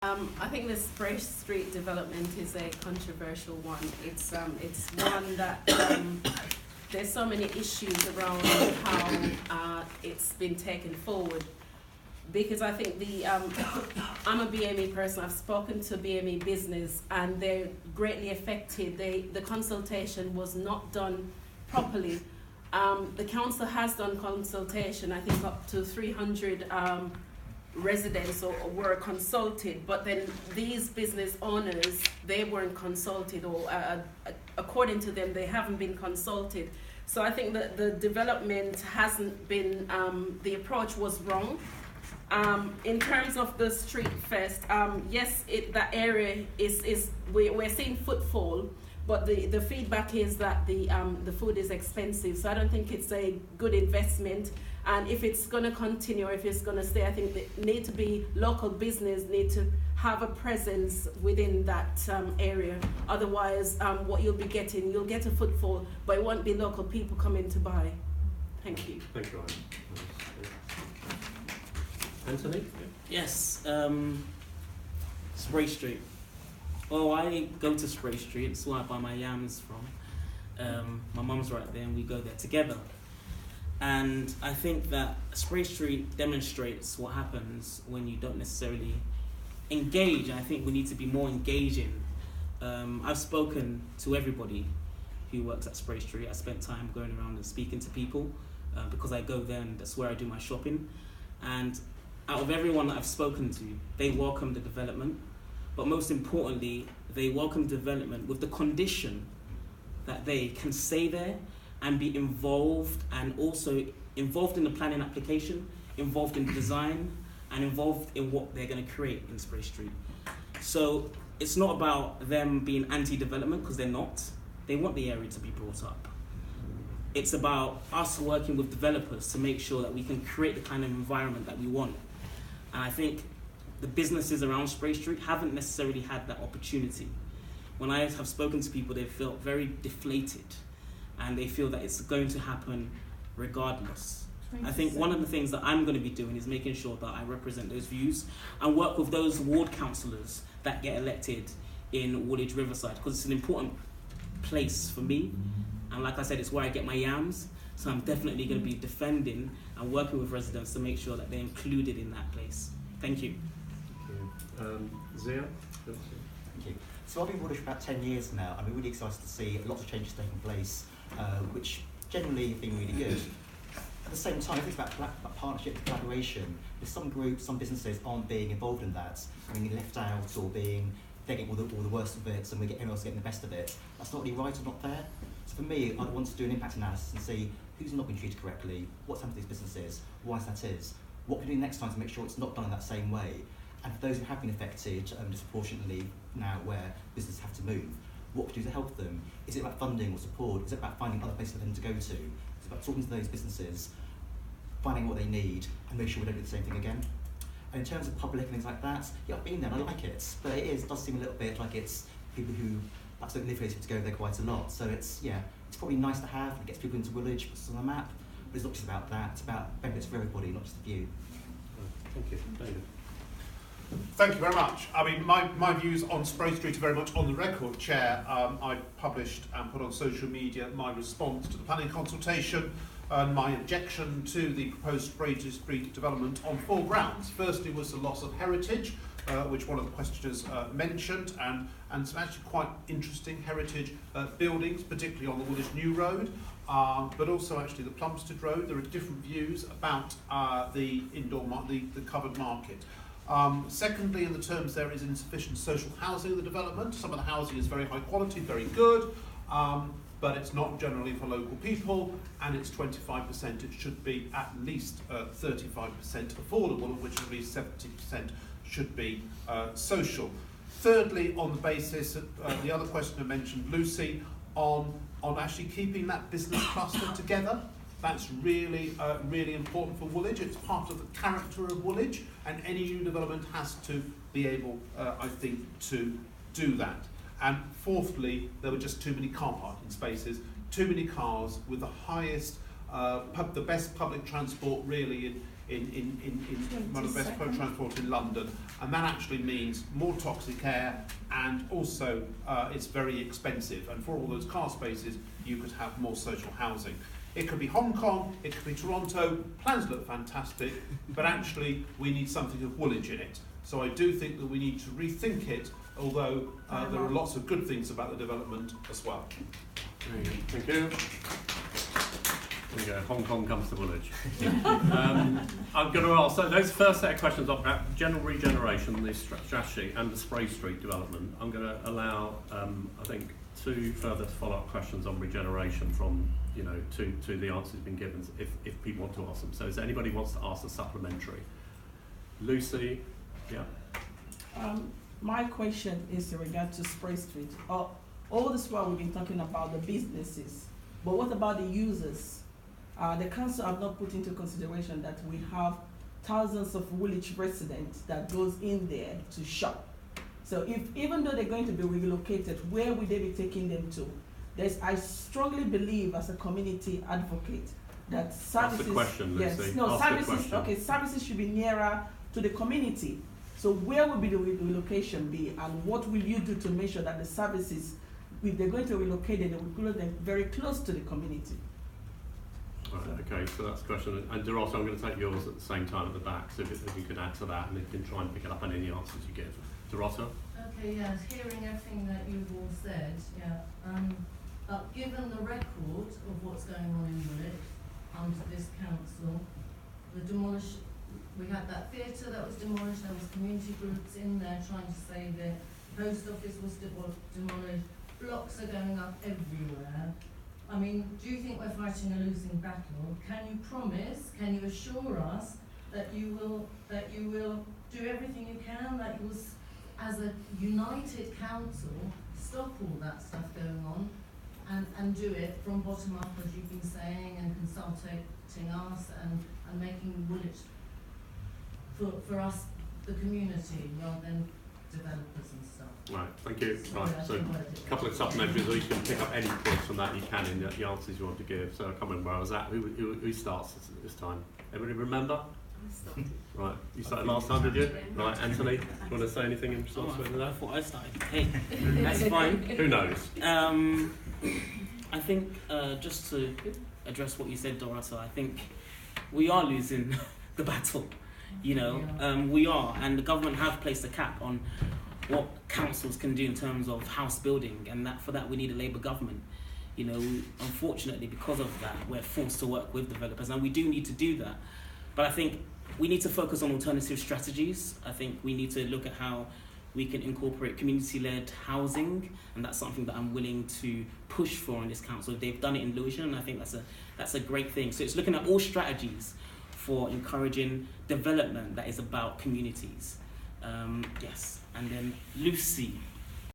I think the Spray Street development is a controversial one. It's one that there's so many issues around how it's been taken forward. Because I think I'm a BME person. I've spoken to BME business, and they're greatly affected. The consultation was not done properly. The council has done consultation. I think up to 300 residents were consulted, but then these business owners, they weren't consulted, or according to them, they haven't been consulted. So I think that the development hasn't been. The approach was wrong. In terms of the street fest, yes, that area we're seeing footfall, but the feedback is that the food is expensive. So I don't think it's a good investment. And if it's going to continue, or if it's going to stay, I think local business need to have a presence within that area. Otherwise, what you'll get a footfall, but it won't be local people coming to buy. Thank you. Thank you, Anthony? Yes, Spray Street. Well, I go to Spray Street. It's where I buy my yams from. My mum's right there, and we go there together. And I think that Spray Street demonstrates what happens when you don't necessarily engage. I think we need to be more engaging. I've spoken to everybody who works at Spray Street. I spent time going around and speaking to people because I go there, and that's where I do my shopping. And out of everyone that I've spoken to, they welcome the development, but most importantly, they welcome development with the condition that they can stay there and be involved, and also involved in the planning application, involved in design, and involved in what they're going to create in Spray Street. So it's not about them being anti-development, because they're not. They want the area to be brought up. It's about us working with developers to make sure that we can create the kind of environment that we want. And I think the businesses around Spray Street haven't necessarily had that opportunity. When I have spoken to people, they've felt very deflated, and they feel that it's going to happen regardless. I think one of the things that I'm going to be doing is making sure that I represent those views and work with those ward councillors that get elected in Woolwich Riverside, because it's an important place for me. And like I said, it's where I get my yams. So I'm definitely going to be defending and working with residents to make sure that they're included in that place. Thank you. Thank you. Zia? Thank you. So I've been in Woolwich for about 10 years now. I'm really excited to see lots of changes taking place, which generally have been really good. At the same time, I think about partnership and collaboration. There's some groups, some businesses aren't being involved in that, being left out, or they're getting all the worst of it, and everyone else getting the best of it. That's not really right or not fair. So for me, I want to do an impact analysis and see who's not being treated correctly, what's happened to these businesses, why that is, what can we do next time to make sure it's not done in that same way. And for those who have been affected disproportionately now, where businesses have to move, what can we do to help them? Is it about funding or support? Is it about finding other places for them to go to? Is it about talking to those businesses, finding what they need, and make sure we don't do the same thing again? And in terms of public and things like that, yeah, I've been there and I like it, but it does seem a little bit like it's people who perhaps don't live here to go there quite a lot. So it's probably nice to have, it gets people into Woolwich, puts us on the map, but it's not just about that, it's about benefits for everybody, not just a few. Thank you. David? Thank you very much. I mean, my views on Spray Street are very much on the record, Chair. I published and put on social media my response to the planning consultation and my objection to the proposed Spray Street development on 4 grounds. Firstly was the loss of heritage, which one of the questioners mentioned, and some actually quite interesting heritage buildings, particularly on the Woolwich New Road, but also actually the Plumstead Road. There are different views about the covered market. Secondly, in the terms there is insufficient social housing in the development. Some of the housing is very high quality, very good, but it's not generally for local people, and it's 25%. It should be at least 35% affordable, of which at least 70% should be social. Thirdly, on the basis, the other questioner mentioned, Lucy, on actually keeping that business cluster together. That's really important for Woolwich. It's part of the character of Woolwich, and any new development has to be able, I think, to do that. And fourthly, there were just too many car parking spaces, too many cars with the highest, the best public transport really in one of the best public transport in London, and that actually means more toxic air, and also it's very expensive. And for all those car spaces, you could have more social housing. It could be Hong Kong, it could be Toronto. Plans look fantastic, but actually we need something of Woolwich in it. So I do think that we need to rethink it, although there are lots of good things about the development as well. Thank you. There we go, Hong Kong comes to Woolwich. I'm going to ask, so those first set of questions about general regeneration, the strategy and the Spray Street development, I'm going to allow, I think, 2 further follow-up questions on regeneration from, to the answers been given, if people want to ask them. So is there anybody who wants to ask a supplementary? Lucy, yeah. My question is in regard to Spray Street. All this while we've been talking about the businesses, but what about the users? The council have not put into consideration that we have thousands of Woolwich residents that goes in there to shop. So even though they're going to be relocated, where would they be taking them to? I strongly believe as a community advocate that services, That's the question, Lucy. yes, no, Ask the services, question. okay, services should be nearer to the community. So where will be the relocation be, and what will you do to make sure that the services, if they're going to relocate, they will put them very close to the community? Right, okay, so that's the question. And Dorota, I'm going to take yours at the same time at the back, so if you could add to that and you can try and pick it up on any answers you give. Dorota? Okay, yes, hearing everything that you've all said, but given the record of what's going on in Woolwich under this council, we had that theatre that was demolished, there was community groups in there trying to save it, post office was demolished, blocks are going up everywhere. I mean, do you think we're fighting a losing battle? Can you promise, can you assure us that you will do everything you can, that you will, as a united council, stop all that stuff going on and do it from bottom up, as you've been saying, and consulting us and making Woolwich for us, the community, rather than developers and stuff. Right, thank you. Sorry, Right, so a couple of supplementaries, or you can pick up any points from that you can in the answers you want to give. So I can't remember where I was at. Who starts this time? Everybody remember? I started. Right, you started last time, did you? Right, Anthony, do you want to say anything in response to I that? thought I started. Hey, that's fine. Who knows? I think just to address what you said, Dorota, I think we are losing the battle. We are, and the government have placed a cap on what councils can do in terms of house building, and for that we need a Labour government. Unfortunately, because of that, we're forced to work with developers, and we do need to do that. But I think we need to focus on alternative strategies. I think we need to look at how we can incorporate community-led housing, and that's something that I'm willing to push for in this council. They've done it in Lewisham, and I think that's a great thing. So it's looking at all strategies for encouraging development that is about communities. Yes, and then Lucy.